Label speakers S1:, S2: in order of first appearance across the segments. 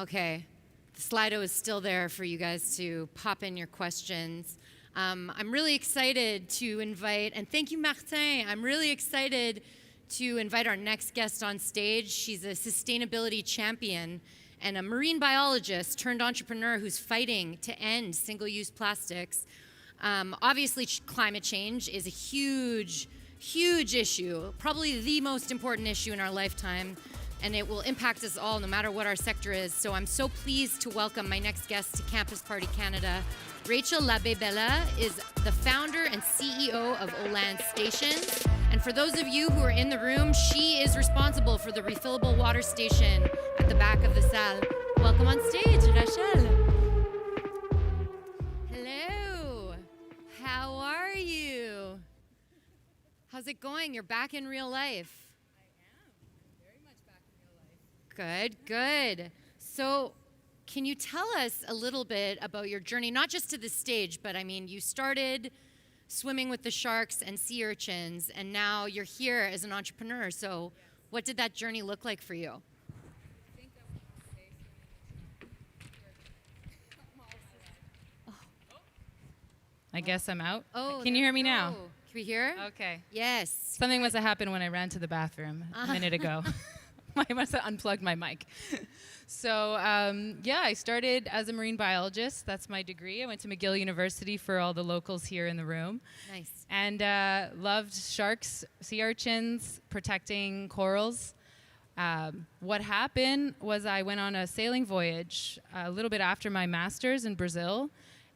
S1: Okay. The Slido is still there for you guys to pop in your questions. I'm really excited to invite, and thank you, Martin. I'm really excited to invite our next guest on stage. She's a sustainability champion and a marine biologist turned entrepreneur who's fighting to end single-use plastics. Obviously, climate change is a huge, huge issue, probably the most important issue in our lifetime, and it will impact us all no matter what our sector is. So I'm so pleased to welcome my next guest to Campus Party Canada. Rachel Labbé-Bellas is the founder and CEO of Oland Stations. And for those of you who are in the room, she is responsible for the refillable water station at the back of the salle. Welcome on stage, Rachel. Hello. How are you? How's it going? You're back in real life.
S2: I am. I'm very much back in real life.
S1: Good, good. So can you tell us a little bit about your journey, not just to the stage, but I mean, you started swimming with the sharks and sea urchins, and now you're here as an entrepreneur. So what did that journey look like for you?
S2: I think I want to stay swimming. I guess I'm out.
S1: Oh,
S2: Can you hear me now?
S1: Can we hear?
S2: Okay.
S1: Yes.
S2: Something must have happened when I ran to the bathroom a minute ago. I must have unplugged my mic. So, I started as a marine biologist. That's my degree. I went to McGill University for all the locals here in the room.
S1: Nice.
S2: And loved sharks, sea urchins, protecting corals. What happened was I went on a sailing voyage a little bit after my master's in Brazil.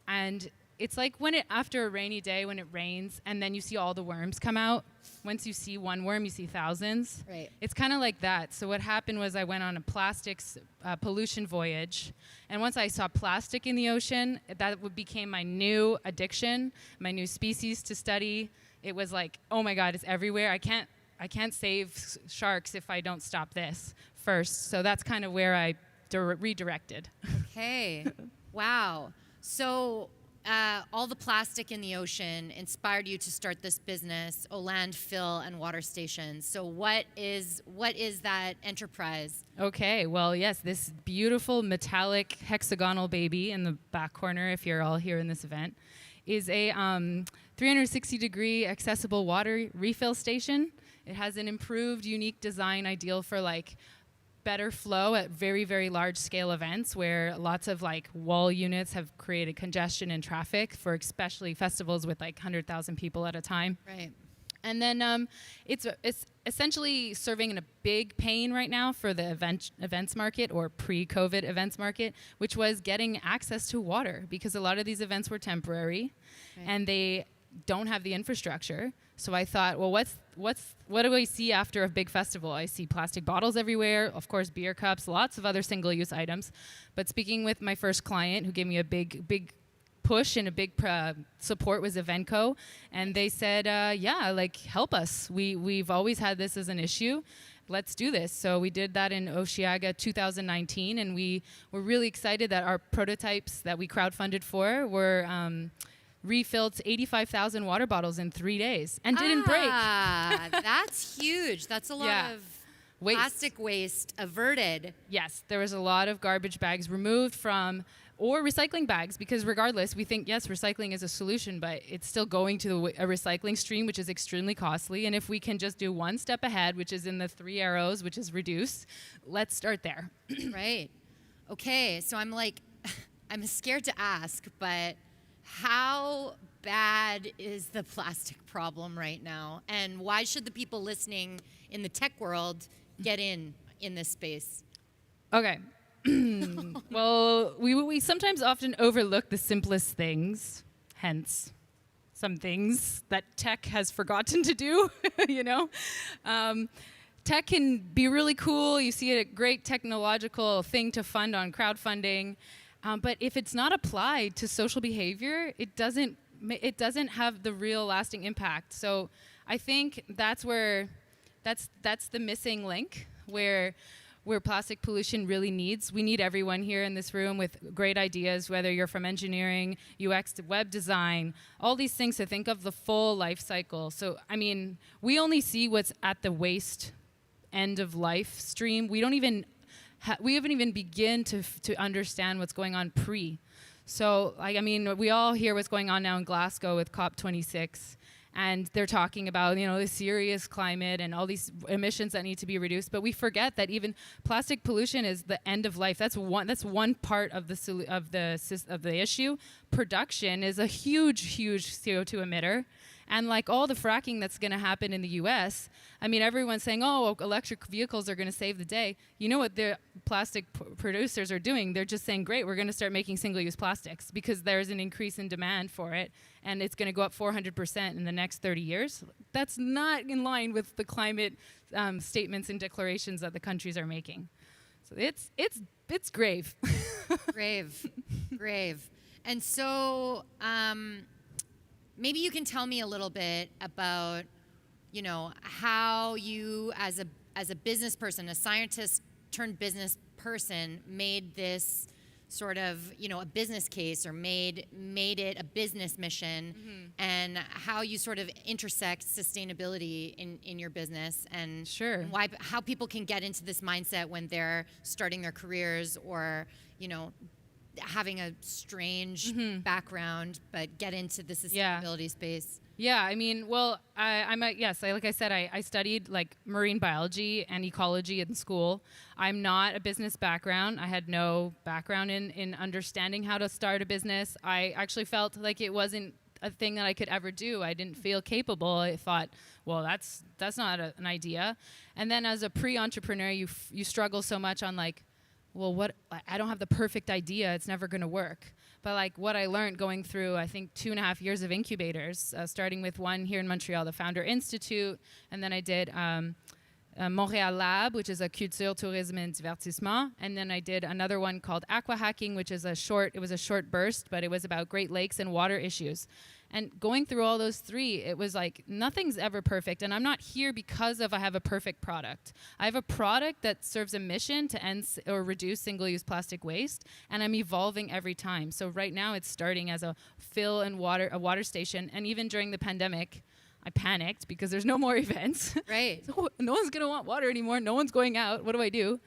S2: And it's like after a rainy day when it rains and then you see all the worms come out. Once you see one worm, you see thousands.
S1: Right.
S2: It's kind of like that. So what happened was I went on a plastics pollution voyage. And once I saw plastic in the ocean, became my new addiction, my new species to study. It was like, oh my God, it's everywhere. I can't save sharks if I don't stop this first. So that's kind of where I redirected.
S1: Okay. Wow. So all the plastic in the ocean inspired you to start this business, Oland Fill and Water Stations. So what is that enterprise?
S2: Okay, well, yes, this beautiful metallic hexagonal baby in the back corner, if you're all here in this event, is a 360-degree accessible water refill station. It has an improved, unique design ideal for better flow at very, very large scale events where lots of wall units have created congestion and traffic for especially festivals with 100,000 people at a time.
S1: Right.
S2: And then it's essentially serving in a big pain right now for the events market or pre-COVID events market, which was getting access to water because a lot of these events were temporary and they don't have the infrastructure. So I thought, well, what do I see after a big festival? I see plastic bottles everywhere, of course, beer cups, lots of other single-use items. But speaking with my first client, who gave me a big push and a big support, was Evenco, and they said, help us. We've always had this as an issue. Let's do this. So we did that in Osheaga 2019, and we were really excited that our prototypes that we crowdfunded for were refilled 85,000 water bottles in 3 days and didn't break.
S1: That's huge. That's a lot of plastic waste averted.
S2: Yes, there was a lot of garbage bags removed from, or recycling bags, because regardless, we think, yes, recycling is a solution, but it's still going to a recycling stream, which is extremely costly. And if we can just do one step ahead, which is in the 3 arrows, which is reduce, let's start there.
S1: Right. Okay, so I'm scared to ask, but how bad is the plastic problem right now? And why should the people listening in the tech world get in this space?
S2: Okay. Well, we sometimes often overlook the simplest things, hence some things that tech has forgotten to do, Tech can be really cool. You see a great technological thing to fund on crowdfunding. But if it's not applied to social behavior, it doesn't have the real lasting impact. So I think that's the missing link where plastic pollution really we need everyone here in this room with great ideas, whether you're from engineering, UX, web design, all these things, to think of the full life cycle. So, I mean, we only see what's at the waste end of life stream. We don't even we haven't even begin to understand what's going on pre. So, like, I mean, we all hear what's going on now in Glasgow with COP26, and they're talking about, you know, the serious climate and all these emissions that need to be reduced. But we forget that even plastic pollution is the end of life. That's one part of the issue. Production is a huge CO2 emitter. And like all the fracking that's going to happen in the US, I mean, everyone's saying, oh, electric vehicles are going to save the day. You know what the plastic producers are doing? They're just saying, great, we're going to start making single-use plastics because there's an increase in demand for it, and it's going to go up 400% in the next 30 years. That's not in line with the climate statements and declarations that the countries are making. So it's grave.
S1: Grave. And so maybe you can tell me a little bit about, you know, how you as a business person, a scientist turned business person, made this sort of, you know, a business case or made it a business mission, and how you sort of intersect sustainability in your business, and
S2: Sure.
S1: how people can get into this mindset when they're starting their careers, or, you know, having a strange background but get into the sustainability space.
S2: Yeah, I mean, well, like I said, I studied like marine biology and ecology in school. I'm not a business background. I had no background in understanding how to start a business. I actually felt like it wasn't a thing that I could ever do. I didn't feel capable. I thought, well, that's not an idea. And then as a pre-entrepreneur, you struggle so much on like, well, I don't have the perfect idea. It's never going to work. But like what I learned going through, I think 2.5 years of incubators, starting with one here in Montreal, the Founder Institute, and then I did Montréal Lab, which is a culture, tourisme, and divertissement, and then I did another one called Aqua Hacking, which is a short burst, but it was about Great Lakes and water issues. And going through all those three, it was like nothing's ever perfect. And I'm not here because I have a perfect product. I have a product that serves a mission to end or reduce single-use plastic waste, and I'm evolving every time. So right now it's starting as a water station. And even during the pandemic, I panicked because there's no more events.
S1: Right.
S2: So no one's going to want water anymore. No one's going out. What do?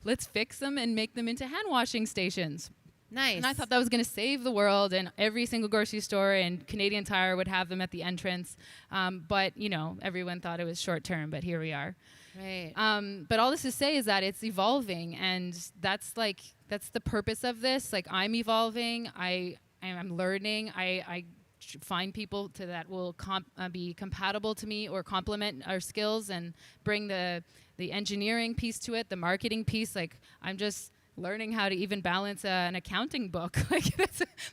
S2: Let's fix them and make them into hand washing stations.
S1: Nice.
S2: And I thought that was going to save the world, and every single grocery store and Canadian Tire would have them at the entrance. But, you know, everyone thought it was short term, but here we are.
S1: Right.
S2: But all this to say is that it's evolving, and that's the purpose of this. Like, I'm evolving. I'm learning. I find people that will be compatible to me or complement our skills and bring the engineering piece to it, the marketing piece. Like, I'm just learning how to even balance an accounting book. Like,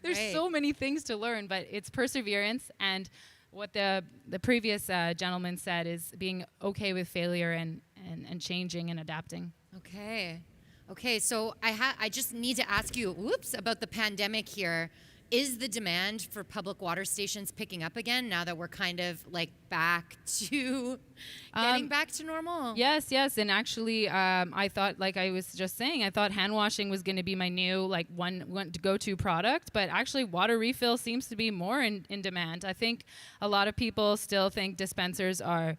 S2: there's so many things to learn, but it's perseverance. And what the previous gentleman said is being okay with failure and changing and adapting.
S1: Okay. So I just need to ask you, about the pandemic here. Is the demand for public water stations picking up again now that we're kind of like back to getting back to normal?
S2: Yes. And actually, I thought, like I was just saying, I thought hand washing was going to be my new like one go-to product, but actually water refill seems to be more in demand. I think a lot of people still think dispensers are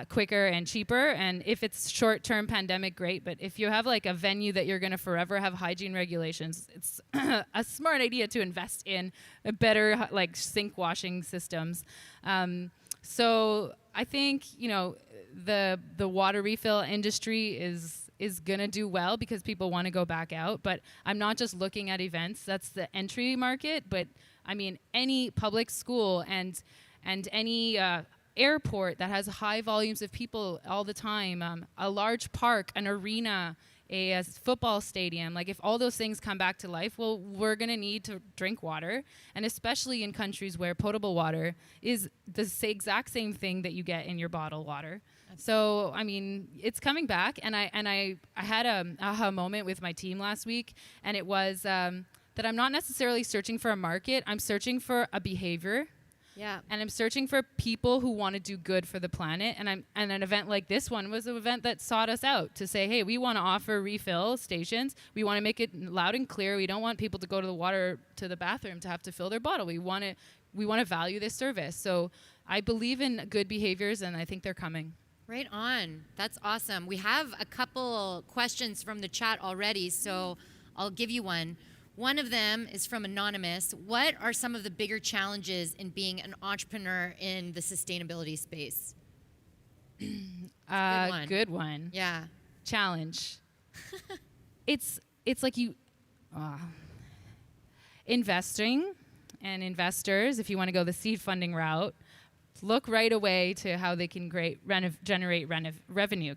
S2: quicker and cheaper, and if it's short-term pandemic, great, but if you have like a venue that you're going to forever have hygiene regulations, it's a smart idea to invest in a better like sink washing systems. So I think, you know, the water refill industry is gonna do well because people want to go back out. But I'm not just looking at events. That's the entry market. But I mean, any public school and any airport that has high volumes of people all the time, a large park, an arena, a football stadium, like if all those things come back to life, well, we're going to need to drink water, and especially in countries where potable water is the exact same thing that you get in your bottled water. So, I mean, it's coming back, and I had an aha moment with my team last week, and it was that I'm not necessarily searching for a market, I'm searching for a behavior.
S1: Yeah.
S2: And I'm searching for people who want to do good for the planet. And an event like this one was an event that sought us out to say, hey, we want to offer refill stations. We want to make it loud and clear. We don't want people to go to the bathroom to have to fill their bottle. We want to value this service. So I believe in good behaviors, and I think they're coming.
S1: Right on. That's awesome. We have a couple questions from the chat already, so I'll give you one. One of them is from Anonymous. What are some of the bigger challenges in being an entrepreneur in the sustainability space?
S2: Good one.
S1: Yeah.
S2: Challenge. it's like you investing and investors, if you want to go the seed funding route, look right away to how they can generate revenue.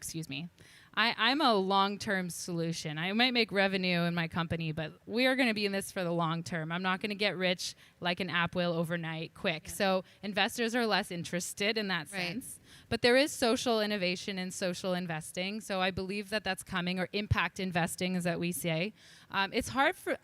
S2: I'm a long-term solution. I might make revenue in my company, but we are going to be in this for the long term. I'm not going to get rich like an app will overnight, quick. Yeah. So investors are less interested in that sense. But there is social innovation and social investing. So I believe that that's coming, or impact investing, as that we say. It's hard for,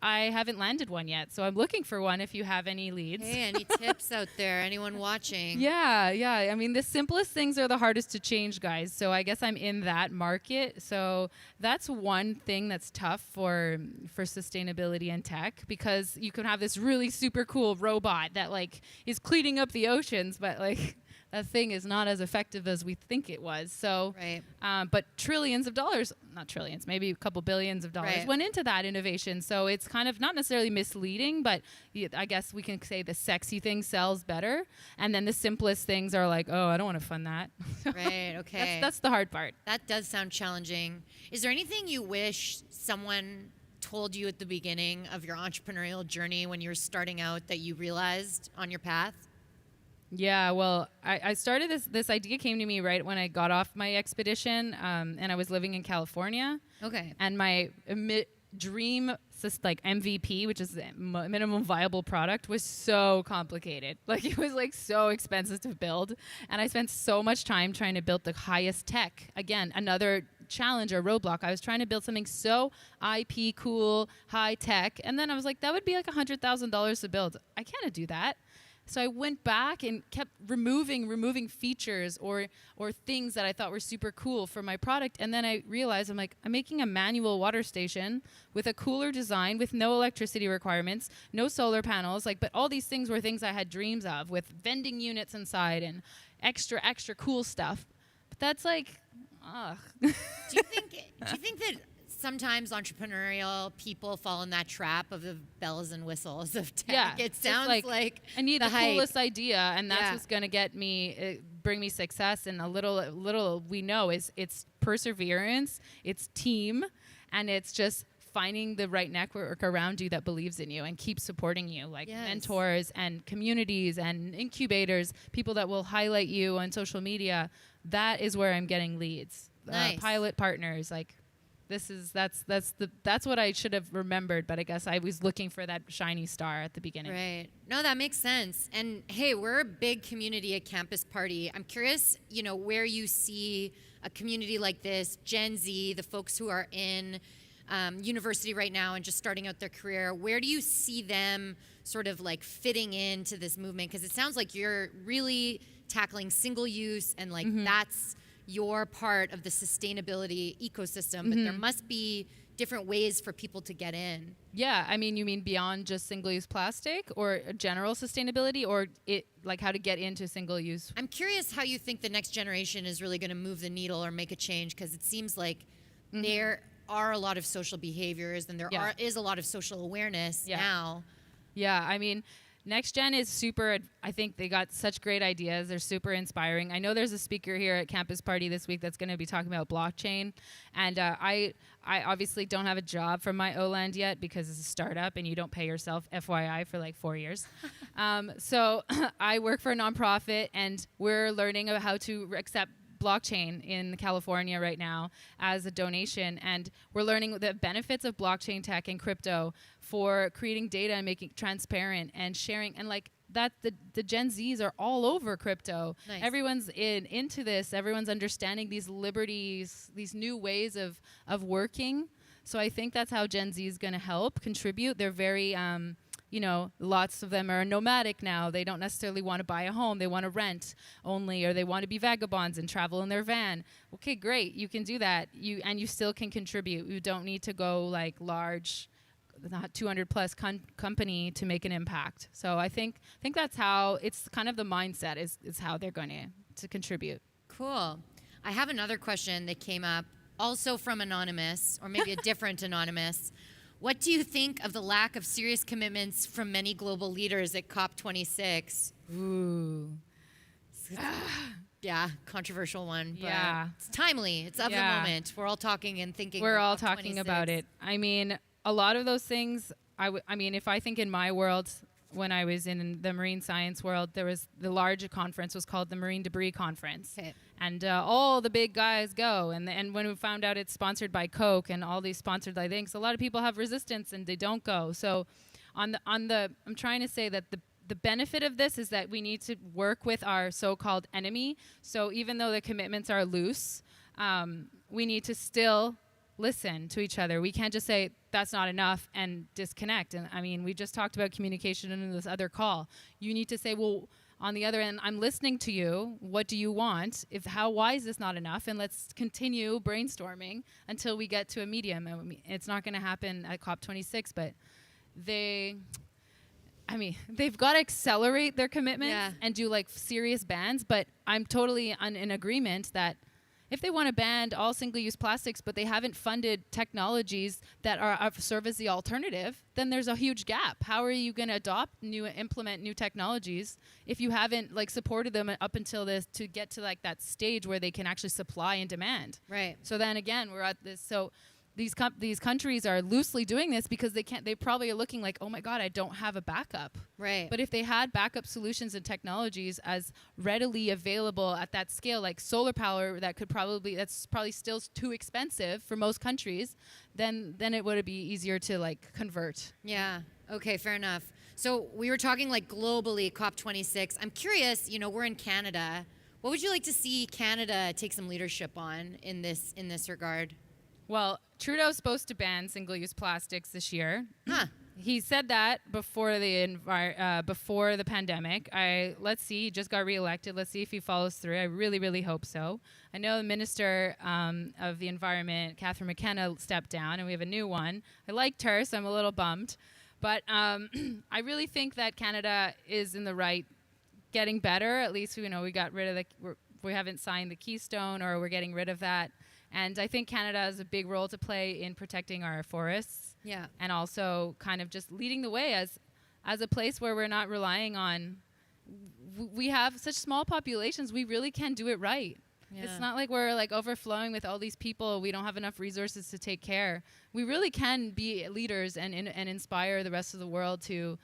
S2: I haven't landed one yet, so I'm looking for one if you have any leads.
S1: Hey, any tips out there? Anyone watching?
S2: Yeah. I mean, the simplest things are the hardest to change, guys. So I guess I'm in that market. So that's one thing that's tough for sustainability and tech, because you can have this really super cool robot that like is cleaning up the oceans, but like that thing is not as effective as we think it was. So, but trillions of dollars, not trillions, maybe a couple billions of dollars went into that innovation. So it's kind of not necessarily misleading, but I guess we can say the sexy thing sells better. And then the simplest things are like, oh, I don't want to fund that.
S1: Right, okay.
S2: That's the hard part.
S1: That does sound challenging. Is there anything you wish someone told you at the beginning of your entrepreneurial journey when you were starting out that you realized on your path?
S2: Yeah, well, I started this idea came to me right when I got off my expedition, and I was living in California.
S1: Okay.
S2: And my dream, like MVP, which is the minimum viable product, was so complicated. Like it was like so expensive to build, and I spent so much time trying to build the highest tech. Again, another challenge or roadblock. I was trying to build something so IP cool, high tech, and then I was like, that would be like $100,000 to build. I can't do that. So I went back and kept removing features or things that I thought were super cool for my product. And then I realized I'm making a manual water station with a cooler design, with no electricity requirements, no solar panels, but all these things were things I had dreams of, with vending units inside and extra cool stuff. But that's like, ugh.
S1: Do you think that sometimes entrepreneurial people fall in that trap of the bells and whistles of tech?
S2: Yeah,
S1: it sounds like
S2: I need the
S1: hype.
S2: Coolest idea, and that's what's going to bring me success. And a little we know is it's perseverance, it's team, and it's just finding the right network around you that believes in you and keeps supporting you, like mentors and communities and incubators, people that will highlight you on social media. That is where I'm getting leads.
S1: Nice.
S2: Pilot partners, that's what I should have remembered, but I guess I was looking for that shiny star at the beginning.
S1: Right. No, that makes sense. And hey, we're a big community at Campus Party. I'm curious, where you see a community like this, Gen Z, the folks who are in university right now and just starting out their career, where do you see them sort of like fitting into this movement? Because it sounds like you're really tackling single use and that's your part of the sustainability ecosystem, but there must be different ways for people to get in.
S2: Yeah, I mean, you mean beyond just single-use plastic, or general sustainability, or how to get into single-use?
S1: I'm curious how you think the next generation is really going to move the needle or make a change, because it seems like there are a lot of social behaviors and there is a lot of social awareness now.
S2: Yeah, I mean, Next Gen is super, I think they got such great ideas. They're super inspiring. I know there's a speaker here at Campus Party this week that's going to be talking about blockchain. And I obviously don't have a job from my OLand yet because it's a startup and you don't pay yourself, FYI, for like 4 years. So I work for a nonprofit and we're learning about how to accept blockchain in California right now as a donation, and we're learning the benefits of blockchain tech and crypto for creating data and making it transparent and sharing, and like that the Gen Zs are all over crypto.
S1: Nice.
S2: Everyone's into this, everyone's understanding these liberties, these new ways of working. So I think that's how Gen Z is going to help contribute. They're very lots of them are nomadic now. They don't necessarily want to buy a home. They want to rent only, or they want to be vagabonds and travel in their van. Okay, great. You can do that. You still can contribute. You don't need to go like large, not 200 plus company to make an impact. So I think that's how it's kind of the mindset is how they're going to contribute.
S1: Cool. I have another question that came up, also from Anonymous, or maybe a different Anonymous. What do you think of the lack of serious commitments from many global leaders at COP26?
S2: Ooh.
S1: Yeah, controversial one. But
S2: Yeah.
S1: it's timely. It's of the moment. We're all talking and thinking.
S2: We're all
S1: about
S2: talking
S1: COP26.
S2: about it. I mean, a lot of those things, I mean, if I think in my world, when I was in the marine science world, there was the large conference was called the Marine Debris Conference.
S1: Okay.
S2: And all the big guys go. And when we found out it's sponsored by Coke and all these sponsored by things, a lot of people have resistance and they don't go. So I'm trying to say that the benefit of this is that we need to work with our so-called enemy. So even though the commitments are loose, we need to still listen to each other. We can't just say that's not enough and disconnect. And I mean, we just talked about communication in this other call. You need to say, well, on the other end, I'm listening to you. What do you want? Why is this not enough? And let's continue brainstorming until we get to a medium. I mean, it's not going to happen at COP26, but they've got to accelerate their commitments and do like serious bans. But I'm totally in agreement that if they want to ban all single-use plastics, but they haven't funded technologies that serve as the alternative, then there's a huge gap. How are you going to implement new technologies if you haven't like supported them up until this to get to like that stage where they can actually supply and demand?
S1: Right.
S2: So then again, we're at this. So these countries are loosely doing this because they can't. They probably are looking like, oh my God, I don't have a backup.
S1: Right.
S2: But if they had backup solutions and technologies as readily available at that scale, like solar power, that's probably still too expensive for most countries, then it would be easier to like convert.
S1: Yeah. Okay, fair enough. So we were talking like globally, COP26. I'm curious, we're in Canada. What would you like to see Canada take some leadership on in this regard?
S2: Well, Trudeau's supposed to ban single-use plastics this year.
S1: Huh.
S2: He said that before the pandemic. Let's see. He just got reelected. Let's see if he follows through. I really, really hope so. I know the Minister of the Environment, Catherine McKenna, stepped down, and we have a new one. I liked her, so I'm a little bummed. But I really think that Canada is in the right, getting better. At least we got rid of we haven't signed the Keystone, or we're getting rid of that. And I think Canada has a big role to play in protecting our forests.
S1: Yeah.
S2: And also kind of just leading the way as a place where we're not relying on, we have such small populations, we really can do it right. Yeah. It's not like we're like overflowing with all these people. We don't have enough resources to take care. We really can be leaders and inspire the rest of the world to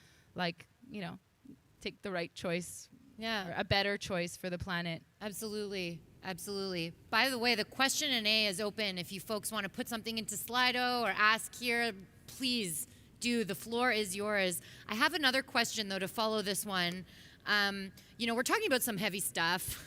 S2: take the right choice.
S1: Yeah.
S2: Or a better choice for the planet.
S1: Absolutely. Absolutely. By the way, the question and A is open. If you folks want to put something into Slido or ask here, please do. The floor is yours. I have another question, though, to follow this one. We're talking about some heavy stuff.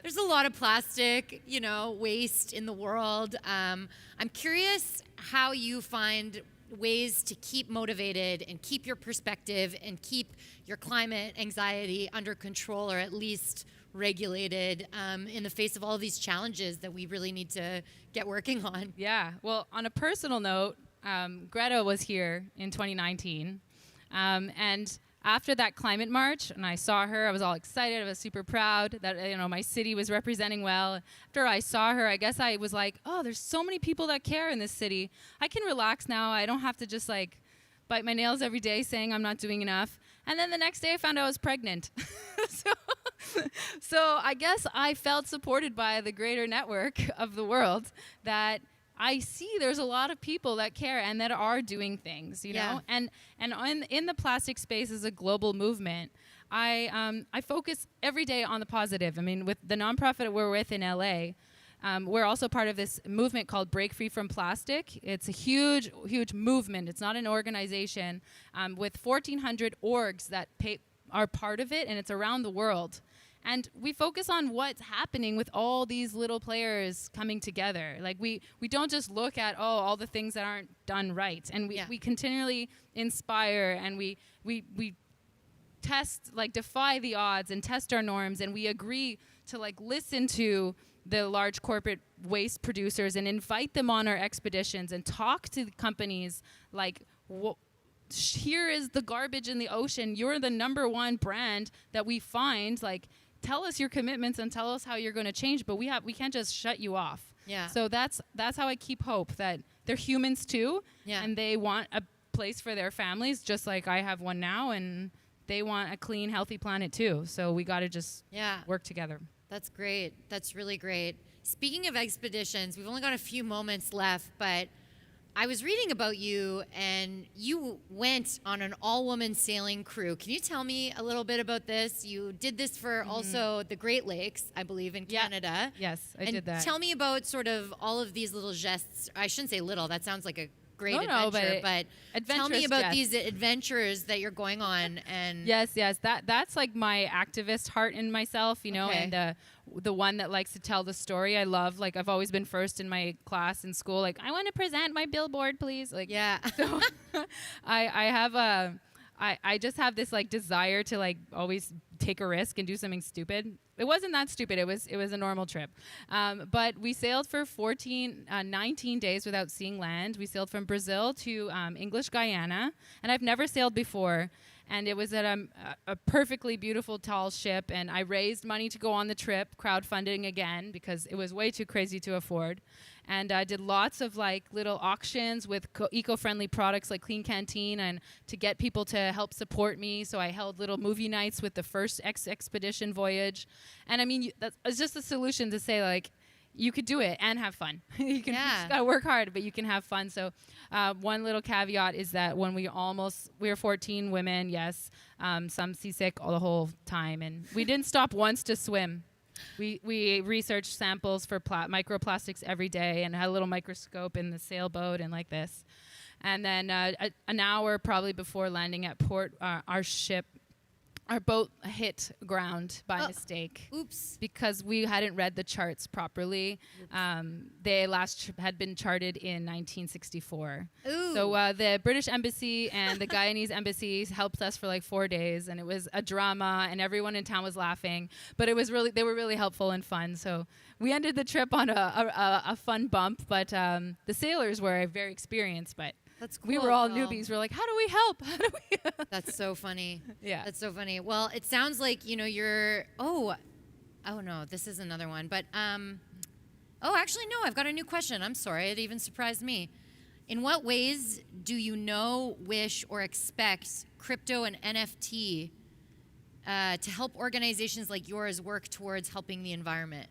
S1: There's a lot of plastic, waste in the world. I'm curious how you find ways to keep motivated and keep your perspective and keep your climate anxiety under control, or at least regulated in the face of all of these challenges that we really need to get working on.
S2: Yeah. Well, on a personal note, Greta was here in 2019. And after that climate march, and I saw her, I was all excited. I was super proud that my city was representing well. After I saw her, I guess I was like, oh, there's so many people that care in this city. I can relax now. I don't have to just like bite my nails every day saying I'm not doing enough. And then the next day I found out I was pregnant. So I guess I felt supported by the greater network of the world that I see there's a lot of people that care and that are doing things, you know? And in the plastic space as a global movement, I focus every day on the positive. I mean, with the nonprofit we're with in LA, we're also part of this movement called Break Free from Plastic. It's a huge, huge movement. It's not an organization with 1,400 orgs that are part of it, and it's around the world. And we focus on what's happening with all these little players coming together. Like we don't just look at, all the things that aren't done right. And we continually inspire, and we test, defy the odds and test our norms, and we agree to listen to the large corporate waste producers and invite them on our expeditions and talk to the companies here is the garbage in the ocean. You're the number one brand that we find. tell us your commitments and tell us how you're going to change, but we can't just shut you off.
S1: Yeah.
S2: So that's how I keep hope that they're humans too, and they want a place for their families, just like I have one now, and they want a clean, healthy planet too. So we got to just work together.
S1: That's great. That's really great. Speaking of expeditions, we've only got a few moments left, but I was reading about you, and you went on an all-woman sailing crew. Can you tell me a little bit about this? You did this for also the Great Lakes, I believe, in Canada.
S2: Yes, I did that.
S1: Tell me about sort of all of these little gestes. I shouldn't say little. That sounds like a great
S2: No,
S1: adventure, but tell me about
S2: gestes.
S1: these adventures that you're going on. And
S2: Yes, that's like my activist heart in myself, you know, and the one that likes to tell the story. I love, like, I've always been first in my class in school. Like, I want to present my billboard, please. Like, so I just have this like desire to like always take a risk and do something stupid. It wasn't that stupid. It was a normal trip. But we sailed for 19 days without seeing land. We sailed from Brazil to English Guyana, and I've never sailed before. And it was at a perfectly beautiful tall ship, and I raised money to go on the trip, crowdfunding again, because it was way too crazy to afford. And I did lots of like little auctions with eco-friendly products like Clean Canteen, and to get people to help support me. So I held little movie nights with the first expedition voyage. And I mean, that's just a solution to say, like, you could do it and have fun. You just gotta work hard, but you can have fun. So one little caveat is that when we were 14 women, yes, some seasick all the whole time, and we didn't stop once to swim. We researched samples for microplastics every day, and had a little microscope in the sailboat and like this. And then an hour probably before landing at port, our boat hit ground by mistake.
S1: Oops.
S2: Because we hadn't read the charts properly. They last had been charted in 1964.
S1: Ooh.
S2: So the British Embassy and the Guyanese Embassy helped us for like 4 days, and it was a drama, and everyone in town was laughing. But they were really helpful and fun. So we ended the trip on a fun bump, but the sailors were very experienced, but
S1: that's cool.
S2: we were all newbies. We're like, how do we help? How do we?
S1: That's so funny.
S2: Yeah.
S1: That's so funny. Well, it sounds like, you know, you're, oh no, this is another one. But, actually, no, I've got a new question. I'm sorry. It even surprised me. In what ways do you know, wish, or expect crypto and NFT to help organizations like yours work towards helping the environment?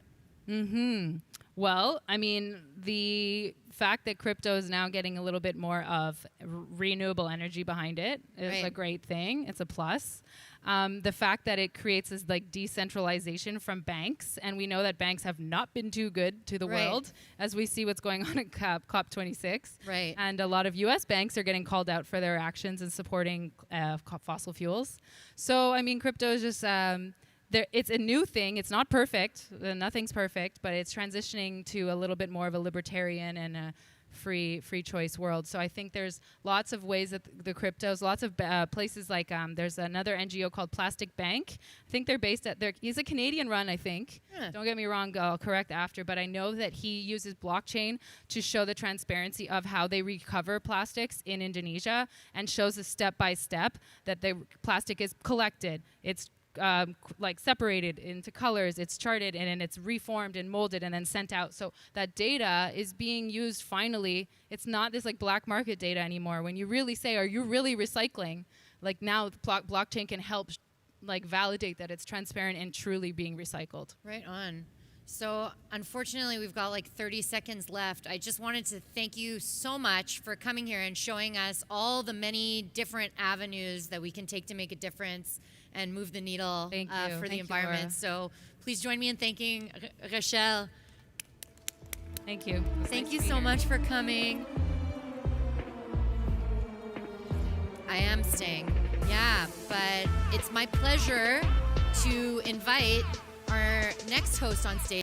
S2: Well, I mean, the fact that crypto is now getting a little bit more of renewable energy behind it is a great thing. It's a plus. The fact that it creates this like decentralization from banks, and we know that banks have not been too good to the world, as we see what's going on at COP26.
S1: Right.
S2: And a lot of U.S. banks are getting called out for their actions in supporting fossil fuels. So, I mean, crypto is just... it's a new thing. It's not perfect. Nothing's perfect, but it's transitioning to a little bit more of a libertarian and a free choice world. So I think there's lots of ways that the cryptos, lots of places like there's another NGO called Plastic Bank. I think they're based at he's a Canadian run, I think. Yeah. Don't get me wrong, I'll correct after, but I know that he uses blockchain to show the transparency of how they recover plastics in Indonesia, and shows a step by step that the plastic is collected. It's like separated into colors, it's charted, and then it's reformed and molded and then sent out. So that data is being used finally. It's not this like black market data anymore. When you really say, are you really recycling? Like now blockchain can help like validate that it's transparent and truly being recycled.
S1: Right on. So unfortunately, we've got like 30 seconds left. I just wanted to thank you so much for coming here and showing us all the many different avenues that we can take to make a difference and move the needle for the environment. So please join me in thanking Rachel.
S2: Thank you.
S1: Thank you so much for coming. I am staying. Yeah, but it's my pleasure to invite our next host on stage.